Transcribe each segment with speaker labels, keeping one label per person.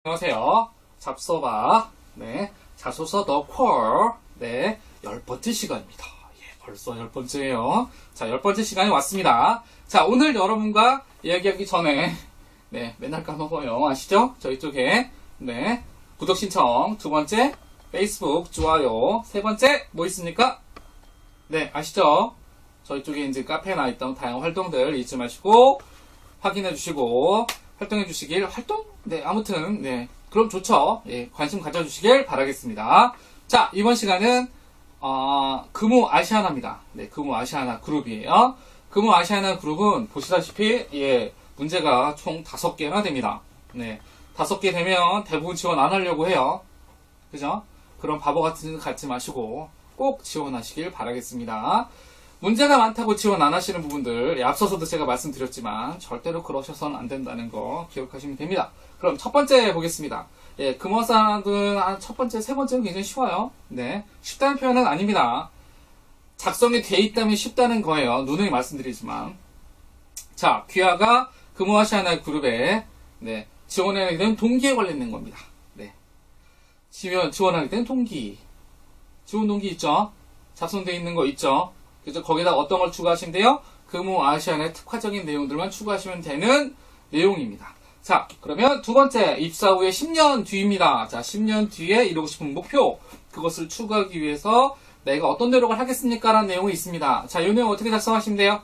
Speaker 1: 안녕하세요. 잡서봐. 네. 자소서 더 콜. 네. 10번째 시간입니다. 예, 벌써 10번째예요. 자, 10번째 시간이 왔습니다. 자, 오늘 여러분과 이야기하기 전에, 네, 맨날 까먹어요. 아시죠? 저희 쪽에, 네. 구독 신청. 두 번째, 페이스북 좋아요. 세 번째, 뭐 있습니까? 네, 아시죠? 저희 쪽에 이제 카페나 있던 다양한 활동들 잊지 마시고, 확인해 주시고, 활동해 주시길, 네, 아무튼, 네. 그럼 좋죠. 예, 관심 가져주시길 바라겠습니다. 자, 이번 시간은, 금호 아시아나입니다. 네, 금호 아시아나 그룹이에요. 금호 아시아나 그룹은 보시다시피, 예, 문제가 총 5개나 됩니다. 네. 5개 되면 대부분 지원 안 하려고 해요. 그죠? 그런 바보 같은 짓 갖지 마시고, 꼭 지원하시길 바라겠습니다. 문제가 많다고 지원 안 하시는 부분들, 예, 앞서서도 제가 말씀드렸지만 절대로 그러셔서는 안 된다는 거 기억하시면 됩니다. 그럼 첫 번째 보겠습니다. 예, 금호사는 첫 번째, 세 번째는 굉장히 쉬워요. 네, 쉽다는 표현은 아닙니다. 작성이 돼 있다면 쉽다는 거예요. 누누이 말씀드리지만. 자, 귀하가 금호아시아나 그룹에 네, 지원하게 된 동기에 관련된 겁니다. 네, 지원하게 된 동기. 지원 동기 있죠? 작성되어 있는 거 있죠? 그래서 거기다 어떤 걸 추가하시면 돼요? 금호 아시아나의 특화적인 내용들만 추가하시면 되는 내용입니다. 자, 그러면 두 번째, 입사 후에 10년 뒤입니다. 자, 10년 뒤에 이루고 싶은 목표, 그것을 추구하기 위해서 내가 어떤 노력을 하겠습니까? 라는 내용이 있습니다. 자, 이 내용 어떻게 작성하시면 돼요?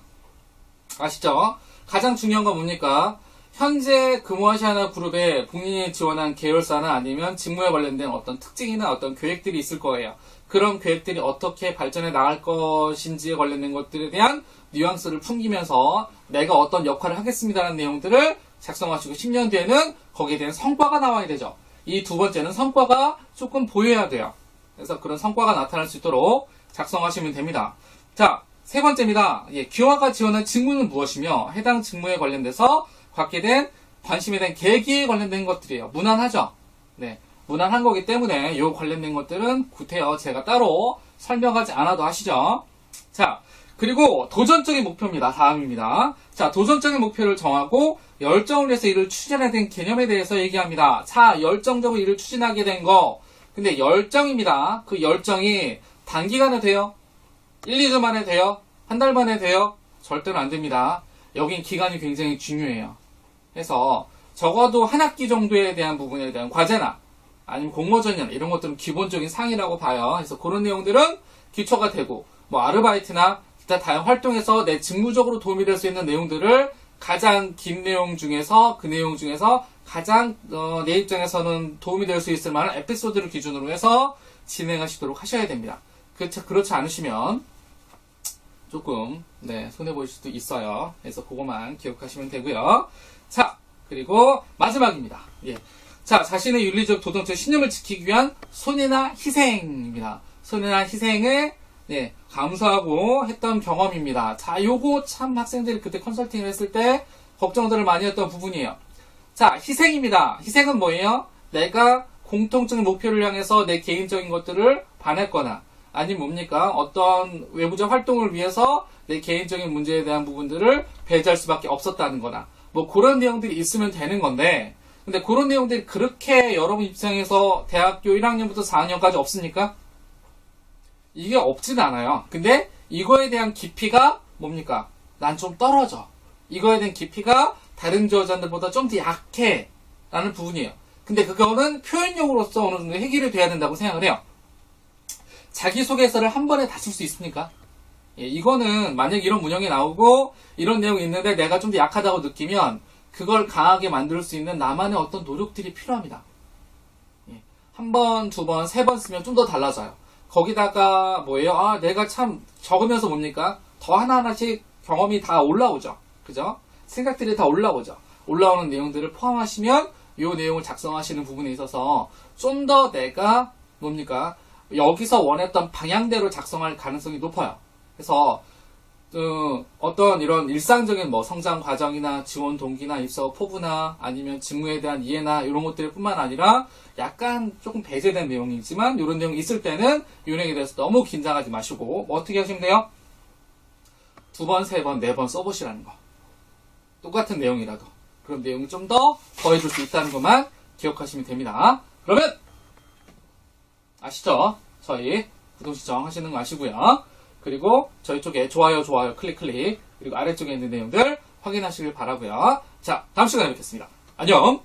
Speaker 1: 아시죠? 가장 중요한 건 뭡니까? 현재 금호아시아나 그룹에 본인이 지원한 계열사나 아니면 직무에 관련된 어떤 특징이나 어떤 계획들이 있을 거예요. 그런 계획들이 어떻게 발전해 나갈 것인지에 관련된 것들에 대한 뉘앙스를 풍기면서 내가 어떤 역할을 하겠습니다라는 내용들을 작성하시고 10년 뒤에는 거기에 대한 성과가 나와야 되죠. 이 두 번째는 성과가 조금 보여야 돼요. 그래서 그런 성과가 나타날 수 있도록 작성하시면 됩니다. 자, 세 번째입니다. 예, 귀화가 지원한 직무는 무엇이며 해당 직무에 관련돼서 갖게 된 관심에 대한 계기에 관련된 것들이에요. 무난하죠? 네. 무난한 거기 때문에 이 관련된 것들은 구태여 제가 따로 설명하지 않아도 아시죠? 자, 그리고 도전적인 목표입니다. 다음입니다. 자, 도전적인 목표를 정하고 열정을 해서 이를 추진하게 된 개념에 대해서 얘기합니다. 자, 열정적으로 이를 추진하게 된 거. 근데 열정입니다. 그 열정이 단기간에 돼요? 1, 2주 만에 돼요? 한 달 만에 돼요? 절대로 안 됩니다. 여긴 기간이 굉장히 중요해요. 그래서 적어도 한 학기 정도에 대한 부분에 대한 과제나 아니면 공모전이나 이런 것들은 기본적인 상이라고 봐요. 그래서 그런 내용들은 기초가 되고 뭐 아르바이트나 기타 다양한 활동에서 내 직무적으로 도움이 될 수 있는 내용들을 가장 긴 내용 중에서 그 내용 중에서 가장 내 입장에서는 도움이 될 수 있을 만한 에피소드를 기준으로 해서 진행하시도록 하셔야 됩니다. 그렇지 않으시면 조금 네, 손해보일 수도 있어요. 그래서 그것만 기억하시면 되고요. 자, 그리고 마지막입니다. 예. 자, 자신의 윤리적 도덕적 신념을 지키기 위한 손해나 희생입니다. 손해나 희생을 네, 감수하고 했던 경험입니다. 자, 요거 참 학생들이 그때 컨설팅을 했을 때 걱정들을 많이 했던 부분이에요. 자, 희생입니다. 희생은 뭐예요? 내가 공통적인 목표를 향해서 내 개인적인 것들을 반했거나 아니면 뭡니까? 어떤 외부적 활동을 위해서 내 개인적인 문제에 대한 부분들을 배제할 수밖에 없었다는 거나 뭐 그런 내용들이 있으면 되는 건데 근데 그런 내용들이 그렇게 여러분 입장에서 대학교 1학년부터 4학년까지 없습니까? 이게 없진 않아요. 근데 이거에 대한 깊이가 뭡니까? 난 좀 떨어져. 이거에 대한 깊이가 다른 지원자들보다 좀 더 약해 라는 부분이에요. 근데 그거는 표현력으로서 어느 정도 해결이 돼야 된다고 생각을 해요. 자기소개서를 한 번에 다 쓸 수 있습니까? 예, 이거는 만약 이런 문형이 나오고 이런 내용이 있는데 내가 좀 더 약하다고 느끼면 그걸 강하게 만들 수 있는 나만의 어떤 노력들이 필요합니다. 예, 한 번, 두 번, 세 번 쓰면 좀 더 달라져요. 거기다가 뭐예요? 아, 내가 참 적으면서 뭡니까? 더 하나하나씩 경험이 다 올라오죠. 그죠? 생각들이 다 올라오죠. 올라오는 내용들을 포함하시면 이 내용을 작성하시는 부분에 있어서 좀 더 내가 뭡니까? 여기서 원했던 방향대로 작성할 가능성이 높아요. 그래서 어떤 이런 일상적인 뭐 성장 과정이나 지원 동기나 입사 후 포부나 아니면 직무에 대한 이해나 이런 것들 뿐만 아니라 약간 조금 배제된 내용이지만 이런 내용이 있을 때는 이 내용에 대해서 너무 긴장하지 마시고 뭐 어떻게 하시면 돼요? 2번, 3번, 4번 써보시라는 거. 똑같은 내용이라도 그런 내용이 좀 더 더해줄 수 있다는 것만 기억하시면 됩니다. 그러면 아시죠? 저희 구독 시청 하시는 거 아시고요. 그리고 저희 쪽에 좋아요 클릭 그리고 아래쪽에 있는 내용들 확인하시길 바라고요. 자, 다음 시간에 뵙겠습니다. 안녕.